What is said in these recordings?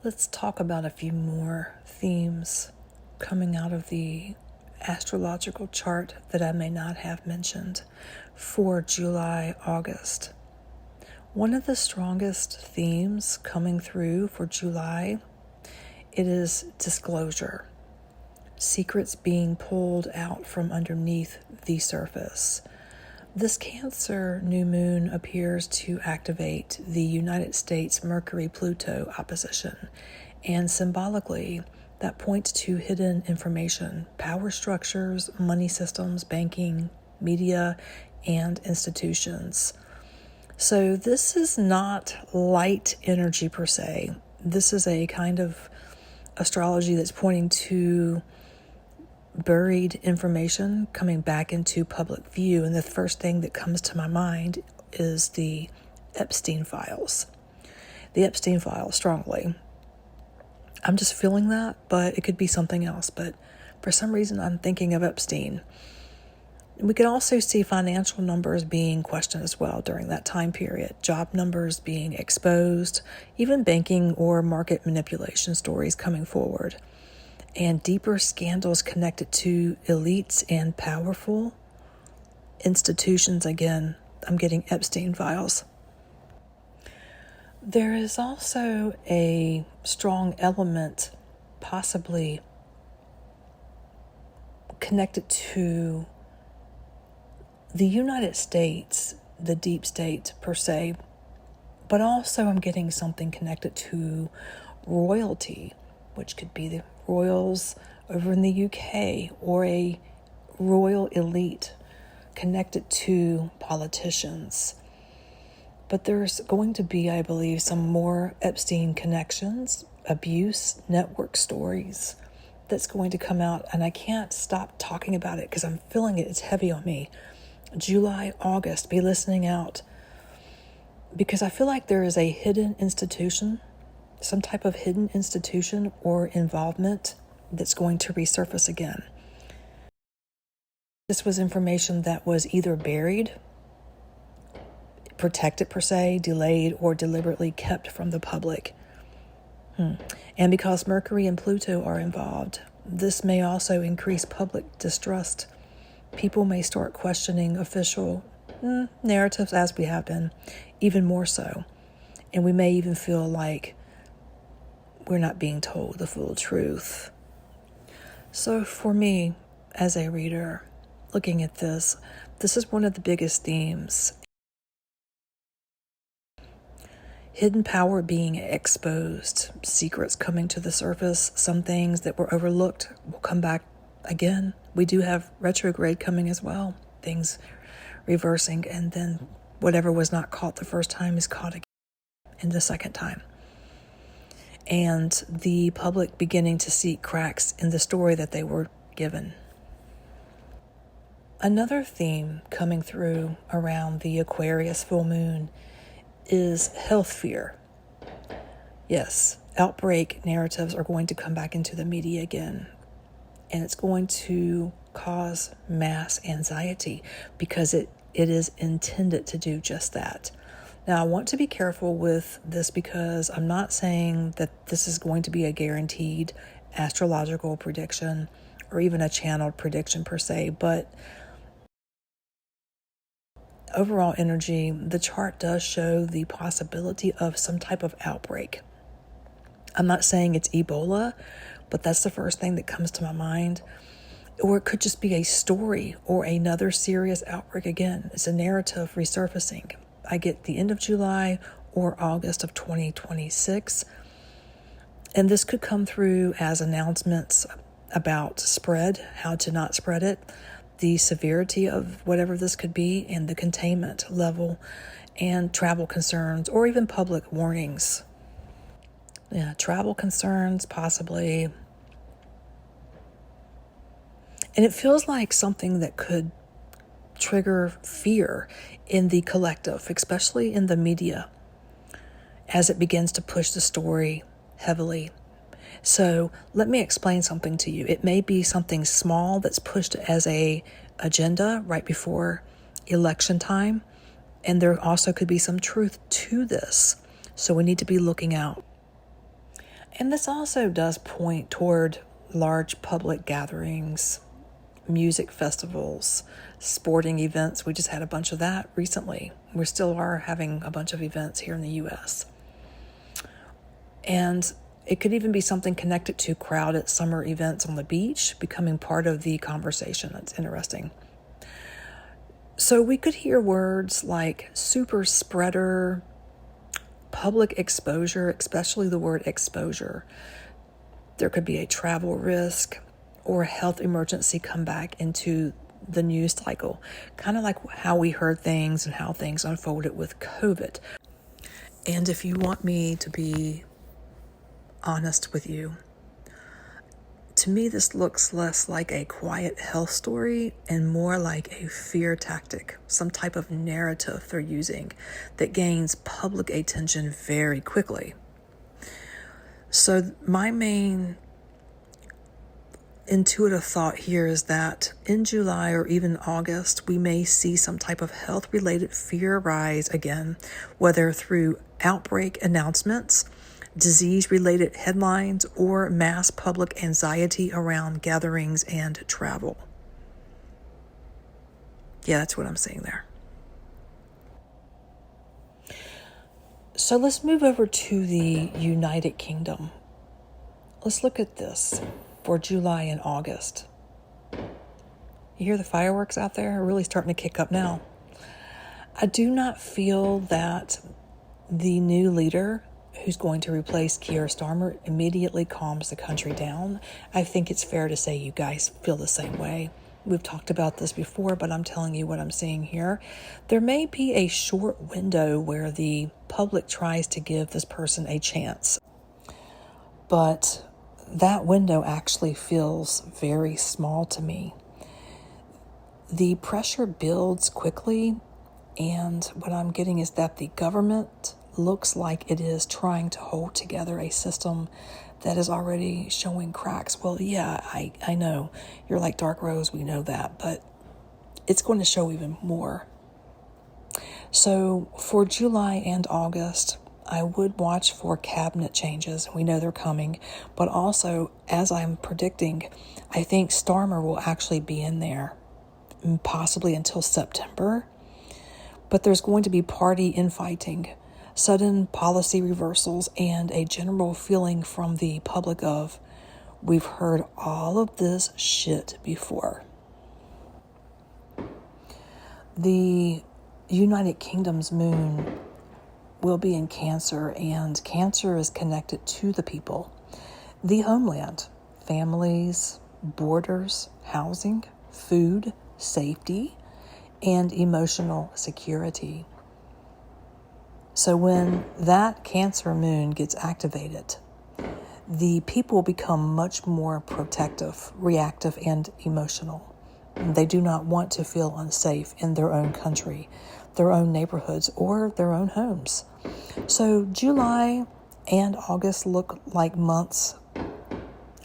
Let's talk about a few more themes coming out of the astrological chart that I may not have mentioned for July, August. One of the strongest themes coming through for July, it is disclosure. Secrets being pulled out from underneath the surface. This Cancer new moon appears to activate the United States Mercury-Pluto opposition, and symbolically, that points to hidden information, power structures, money systems, banking, media, and institutions. So this is not light energy per se. This is a kind of astrology that's pointing to buried information coming back into public view. And the first thing that comes to my mind is the Epstein files. The Epstein files, strongly. I'm just feeling that, but it could be something else. But for some reason, I'm thinking of Epstein. We can also see financial numbers being questioned as well during that time period, job numbers being exposed, even banking or market manipulation stories coming forward, and deeper scandals connected to elites and powerful institutions. Again, I'm getting Epstein files. There is also a strong element possibly connected to the United States, the deep state per se, but also I'm getting something connected to royalty, which could be the royals over in the UK or a royal elite connected to politicians. But there's going to be, I believe, some more Epstein connections, abuse, network stories that's going to come out, and I can't stop talking about it because I'm feeling it. It's heavy on me. July, August, be listening out, because I feel like there is a hidden institution, some type of hidden institution or involvement that's going to resurface again. This was information that was either buried, protected per se, delayed, or deliberately kept from the public. And because Mercury and Pluto are involved, this may also increase public distrust. People may start questioning official narratives, as we have been, even more so. And we may even feel like we're not being told the full truth. So for me, as a reader, looking at this is one of the biggest themes. Hidden power being exposed, secrets coming to the surface, some things that were overlooked will come back again. We do have retrograde coming as well, things reversing, and then whatever was not caught the first time is caught again in the second time. And the public beginning to see cracks in the story that they were given. Another theme coming through around the Aquarius full moon is health fear. Yes, outbreak narratives are going to come back into the media again, and it's going to cause mass anxiety because it is intended to do just that. Now, I want to be careful with this because I'm not saying that this is going to be a guaranteed astrological prediction or even a channeled prediction per se, but overall energy, the chart does show the possibility of some type of outbreak. I'm not saying it's Ebola, but that's the first thing that comes to my mind. Or it could just be a story or another serious outbreak again. It's a narrative resurfacing. I get the end of July or August of 2026. And this could come through as announcements about spread, how to not spread it, the severity of whatever this could be, and the containment level, and travel concerns, or even public warnings. Yeah, travel concerns, possibly. And it feels like something that could trigger fear in the collective, especially in the media, as it begins to push the story heavily. So let me explain something to you. It may be something small that's pushed as a agenda right before election time, and there also could be some truth to this. So we need to be looking out. And this also does point toward large public gatherings, music festivals, sporting events. We just had a bunch of that recently. We still are having a bunch of events here in the U.S. And it could even be something connected to crowded summer events on the beach becoming part of the conversation. That's interesting. So we could hear words like super spreader, public exposure, especially the word exposure. There could be a travel risk or a health emergency come back into the news cycle, kind of like how we heard things and how things unfolded with COVID. And if you want me to be honest with you, to me, this looks less like a quiet health story and more like a fear tactic, some type of narrative they're using that gains public attention very quickly. So my main intuitive thought here is that in July or even August, we may see some type of health-related fear rise again, whether through outbreak announcements, disease-related headlines, or mass public anxiety around gatherings and travel. Yeah, that's what I'm saying there. So let's move over to the United Kingdom. Let's look at this for July and August. You hear the fireworks out there? Are really starting to kick up now. I do not feel that the new leader who's going to replace Keir Starmer immediately calms the country down. I think it's fair to say you guys feel the same way. We've talked about this before, but I'm telling you what I'm seeing here. There may be a short window where the public tries to give this person a chance, but that window actually feels very small to me. The pressure builds quickly, and what I'm getting is that the government looks like it is trying to hold together a system that is already showing cracks. Well, yeah, I know. You're like Dark Rose, we know that, but it's going to show even more. So for July and August, I would watch for cabinet changes. We know they're coming, but also, as I'm predicting, I think Starmer will actually be in there, possibly until September. But there's going to be party infighting, sudden policy reversals, and a general feeling from the public of, we've heard all of this shit before. The United Kingdom's moon will be in Cancer, and Cancer is connected to the people, the homeland, families, borders, housing, food, safety, and emotional security. So when that Cancer moon gets activated, the people become much more protective, reactive, and emotional. They do not want to feel unsafe in their own country, their own neighborhoods, or their own homes. So July and August look like months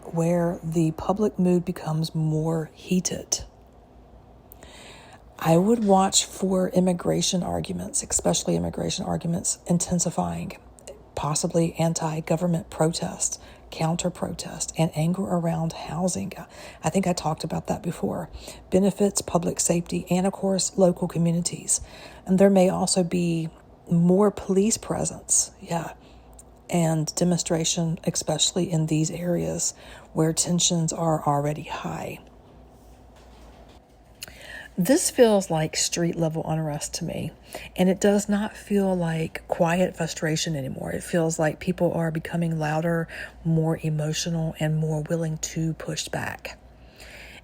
where the public mood becomes more heated. I would watch for immigration arguments, especially immigration arguments intensifying, possibly anti-government protests, counter-protest, and anger around housing. I think I talked about that before. Benefits, public safety, and of course, local communities. And there may also be more police presence, and demonstration, especially in these areas where tensions are already high. This feels like street level unrest to me, and it does not feel like quiet frustration anymore. It feels like people are becoming louder, more emotional, and more willing to push back.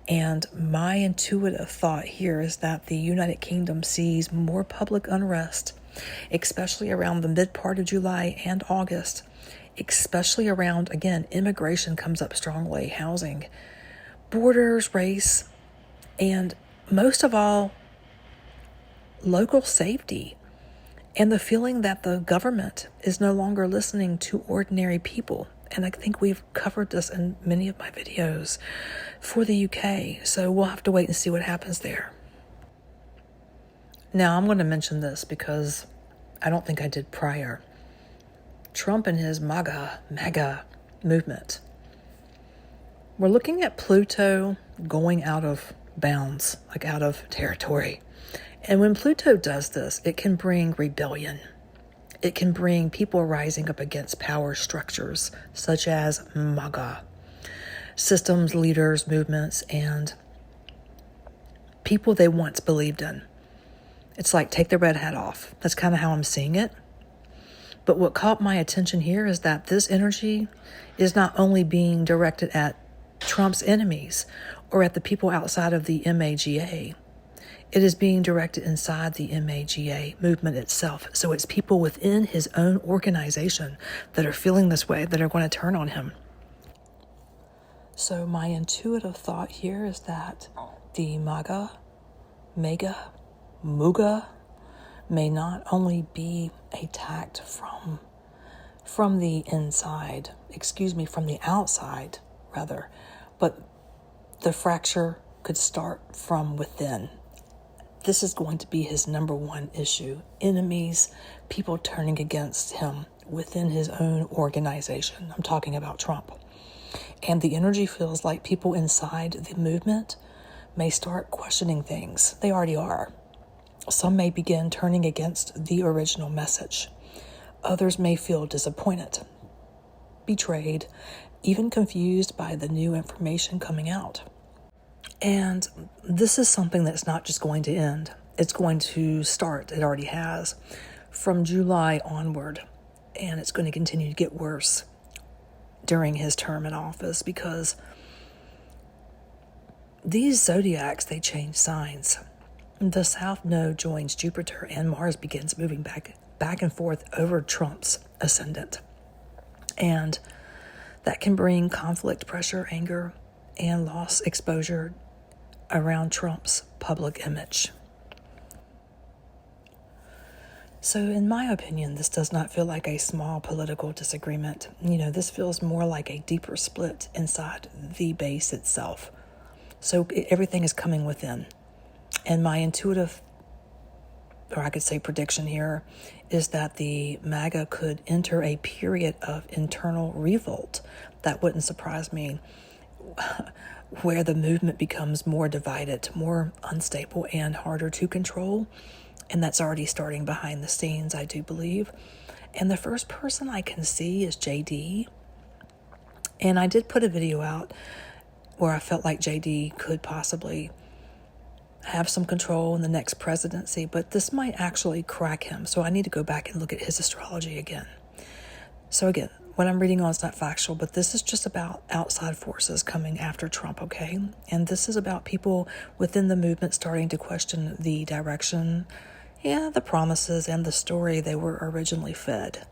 And my intuitive thought here is that the United Kingdom sees more public unrest, especially around the mid part of July and August, especially around, again, immigration comes up strongly, housing, borders, race, and most of all, local safety, and the feeling that the government is no longer listening to ordinary people. And I think we've covered this in many of my videos for the UK, so we'll have to wait and see what happens there. Now, I'm going to mention this because I don't think I did prior. Trump and his MAGA, movement. We're looking at Pluto going out of bounds, like out of territory. And when Pluto does this, it can bring rebellion. It can bring people rising up against power structures, such as MAGA, systems, leaders, movements, and people they once believed in. It's like take the red hat off. That's kind of how I'm seeing it. But what caught my attention here is that this energy is not only being directed at Trump's enemies or at the people outside of the MAGA. It is being directed inside the MAGA movement itself. So it's people within his own organization that are feeling this way, that are going to turn on him. So my intuitive thought here is that the MAGA may not only be attacked from the outside, rather, but the fracture could start from within. This is going to be his number one issue. Enemies, people turning against him within his own organization. I'm talking about Trump. And the energy feels like people inside the movement may start questioning things. They already are. Some may begin turning against the original message. Others may feel disappointed, betrayed, even confused by the new information coming out. And this is something that's not just going to end. It's going to start, it already has, from July onward. And it's going to continue to get worse during his term in office because these zodiacs, they change signs. The South Node joins Jupiter and Mars begins moving back and forth over Trump's ascendant. And that can bring conflict, pressure, anger, and loss exposure around Trump's public image. So in my opinion, this does not feel like a small political disagreement. This feels more like a deeper split inside the base itself. So everything is coming within. And my intuitive, or I could say prediction here, is that the MAGA could enter a period of internal revolt. That wouldn't surprise me, where the movement becomes more divided, more unstable, and harder to control. And that's already starting behind the scenes, I do believe. And the first person I can see is JD. And I did put a video out where I felt like JD could possibly have some control in the next presidency, but this might actually crack him. So I need to go back and look at his astrology again. So again, what I'm reading on is not factual, but this is just about outside forces coming after Trump, okay? And this is about people within the movement starting to question the direction, the promises, and the story they were originally fed.